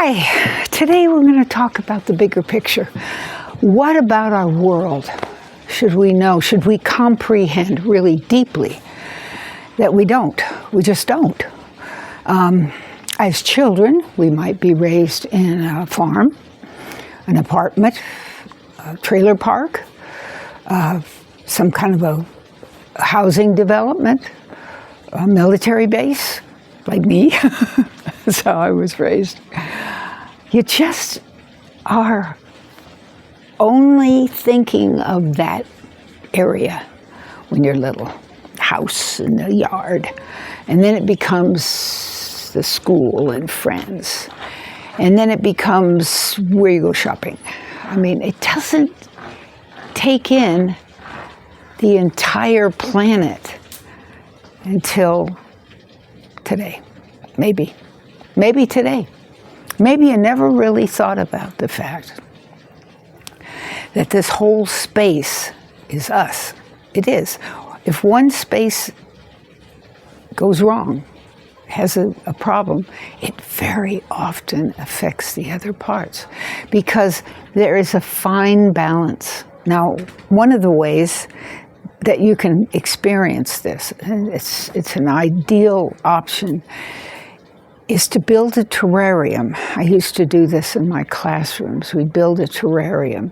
Hi, today we're going to talk about the bigger picture. What about our world should we know, should we comprehend really deeply that we don't? We just don't. As children, we might be raised in a farm, an apartment, a trailer park, some kind of a housing development, a military base, like me. That's how I was raised. You just are only thinking of that area when you're little, house and the yard, and then it becomes the school and friends, and then it becomes where you go shopping. I mean, it doesn't take in the entire planet until today. Maybe today. Maybe you never really thought about the fact that this whole space is us. It is. If one space goes wrong, has a problem, it very often affects the other parts because there is a fine balance. Now, one of the ways that you can experience this, and it's an ideal option, is to build a terrarium. I used to do this in my classrooms. We'd build a terrarium.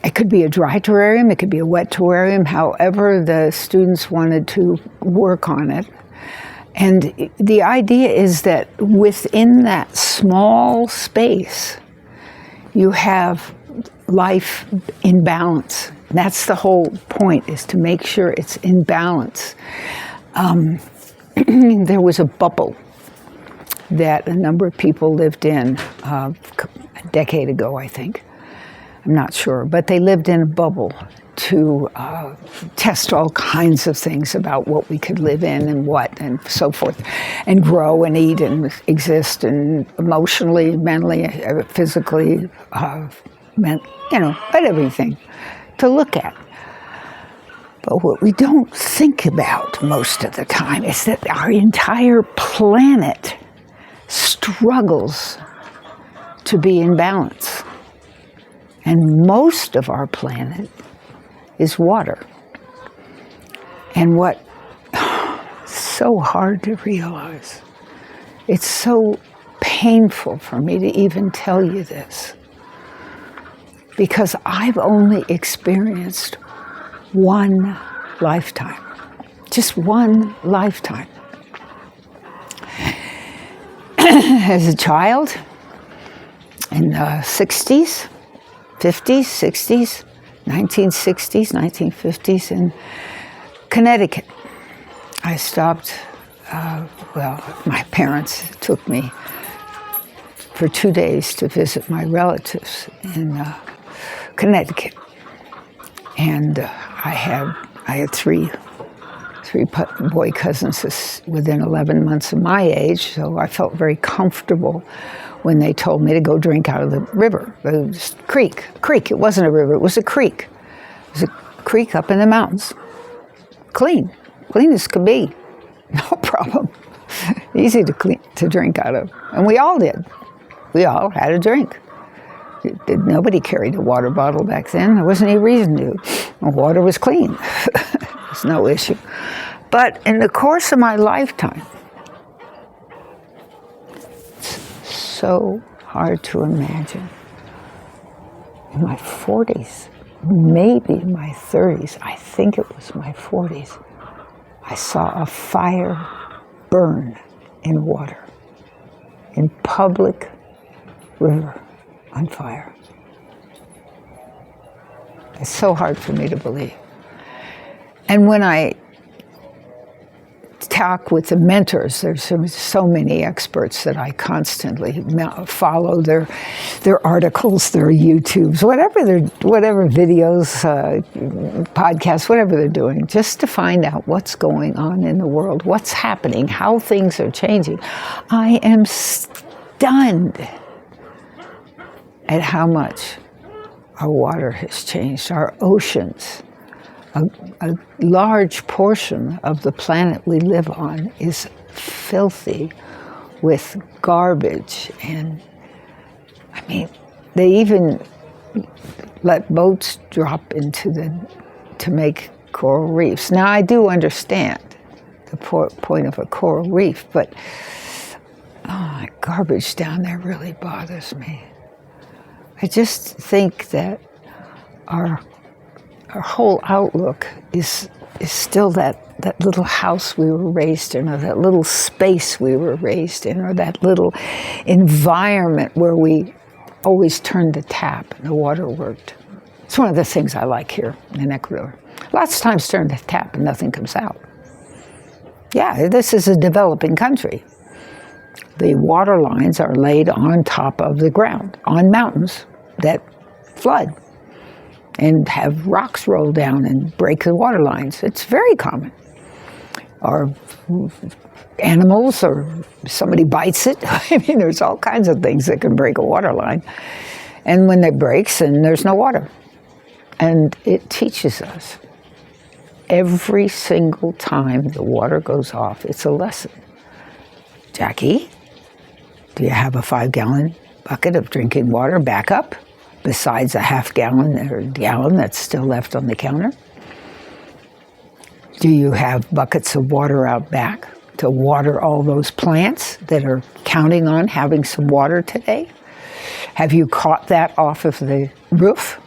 It could be a dry terrarium, it could be a wet terrarium, however the students wanted to work on it. And the idea is that within that small space, you have life in balance. That's the whole point, is to make sure it's in balance. There was a bubble that a number of people lived in a decade ago, I think. I'm not sure, but they lived in a bubble to test all kinds of things about what we could live in and what and so forth, and grow and eat and exist and emotionally, mentally, physically, but everything to look at. But what we don't think about most of the time is that our entire planet struggles to be in balance. And most of our planet is water. And what so hard to realize, it's so painful for me to even tell you this, because I've only experienced one lifetime, just one lifetime. As a child, in the 60s, 50s, 60s, 1960s, 1950s, in Connecticut. I stopped, my parents took me for 2 days to visit my relatives in Connecticut. And I had three boy cousins within 11 months of my age, so I felt very comfortable when they told me to go drink out of the river. It was a creek. It wasn't a river, it was a creek. It was a creek up in the mountains. Clean as could be, no problem. Easy to drink out of, and we all did. We all had a drink. Nobody carried a water bottle back then. There wasn't any reason to. The water was clean. There's no issue. But in the course of my lifetime, it's so hard to imagine. In my 40s, maybe my 30s, I think it was my 40s, I saw a fire burn in water, in public river, on fire. It's so hard for me to believe. And when I talk with the mentors, there's so many experts that I constantly follow their articles, their YouTubes, whatever videos, podcasts, whatever they're doing, just to find out what's going on in the world, what's happening, how things are changing. I am stunned at how much our water has changed, our oceans. A large portion of the planet we live on is filthy with garbage. And I mean, they even let boats drop into to make coral reefs. Now, I do understand the point of a coral reef, but garbage down there really bothers me. I just think that our whole outlook is still that little house we were raised in, or that little space we were raised in, or that little environment where we always turned the tap and the water worked. It's one of the things I like here in Ecuador. Lots of times turn the tap and nothing comes out. Yeah, this is a developing country. The water lines are laid on top of the ground, on mountains that flood and have rocks roll down and break the water lines. It's very common. Or animals, or somebody bites it. I mean, there's all kinds of things that can break a water line. And when it breaks, then there's no water. And it teaches us every single time the water goes off, it's a lesson. Jackie, do you have a 5-gallon bucket of drinking water backup besides a half-gallon or gallon that's still left on the counter? Do you have buckets of water out back to water all those plants that are counting on having some water today? Have you caught that off of the roof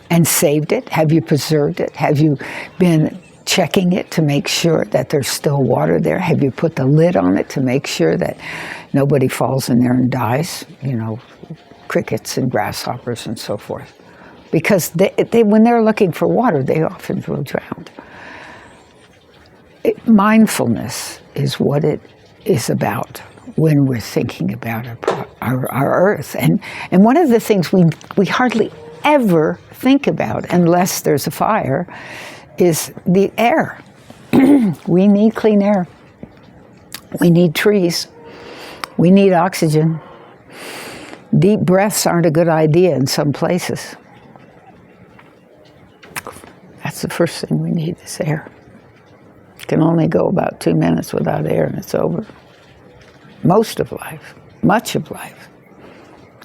and saved it? Have you preserved it? Have you been checking it to make sure that there's still water there? Have you put the lid on it to make sure that nobody falls in there and dies? You know, crickets and grasshoppers and so forth. Because they when they're looking for water, they often will drown. Mindfulness is what it is about when we're thinking about our earth. And one of the things we hardly ever think about, unless there's a fire, is the air. We need clean air. We need trees. We need oxygen. Deep breaths aren't a good idea in some places. That's the first thing we need, is air. Can only go about 2 minutes without air and it's over. Most of life, much of life,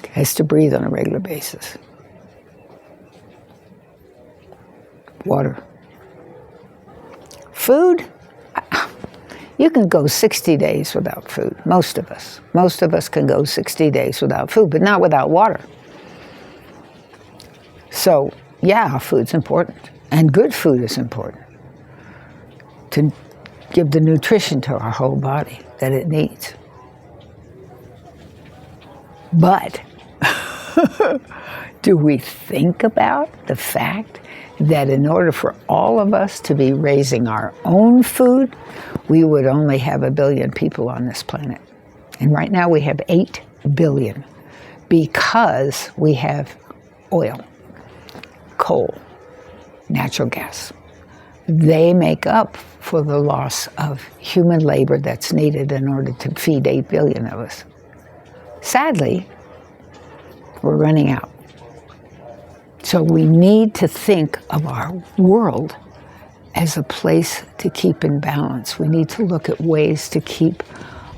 has to breathe on a regular basis. Water. Food, you can go 60 days without food, most of us. Most of us can go 60 days without food, but not without water. So, yeah, food's important, and good food is important to give the nutrition to our whole body that it needs. But do we think about the fact that in order for all of us to be raising our own food, we would only have 1 billion people on this planet? And right now we have 8 billion because we have oil, coal, natural gas. They make up for the loss of human labor that's needed in order to feed 8 billion of us. Sadly, we're running out. So we need to think of our world as a place to keep in balance. We need to look at ways to keep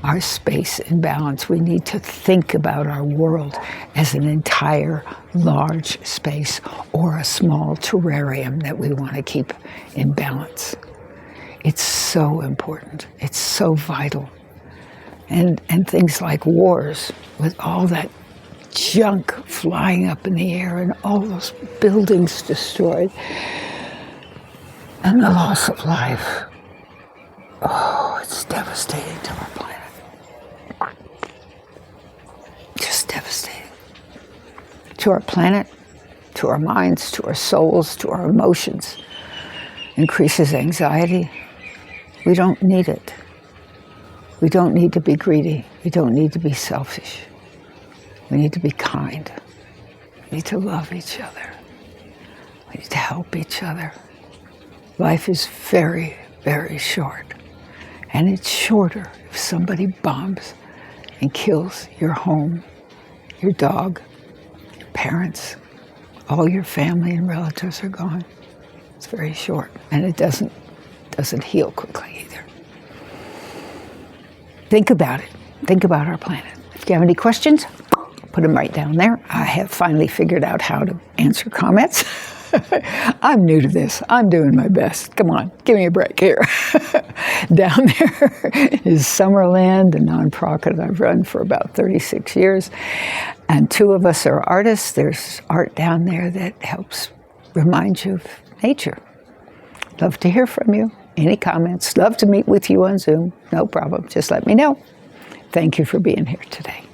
our space in balance. We need to think about our world as an entire large space or a small terrarium that we want to keep in balance. It's so important. It's so vital. And things like wars, with all that junk flying up in the air and all those buildings destroyed and the loss of life. Oh, it's devastating to our planet. Just devastating. To our planet, to our minds, to our souls, to our emotions. Increases anxiety. We don't need it. We don't need to be greedy. We don't need to be selfish. We need to be kind. We need to love each other. We need to help each other. Life is very, very short. And it's shorter if somebody bombs and kills your home, your dog, your parents, all your family and relatives are gone. It's very short. And it doesn't heal quickly either. Think about it. think about our planet. If you have any questions, put them right down there. I have finally figured out how to answer comments. I'm new to this. I'm doing my best. Come on, give me a break here. Down there is Summerland, a nonprofit I've run for about 36 years. And 2 of us are artists. There's art down there that helps remind you of nature. Love to hear from you. Any comments? Love to meet with you on Zoom. No problem. Just let me know. Thank you for being here today.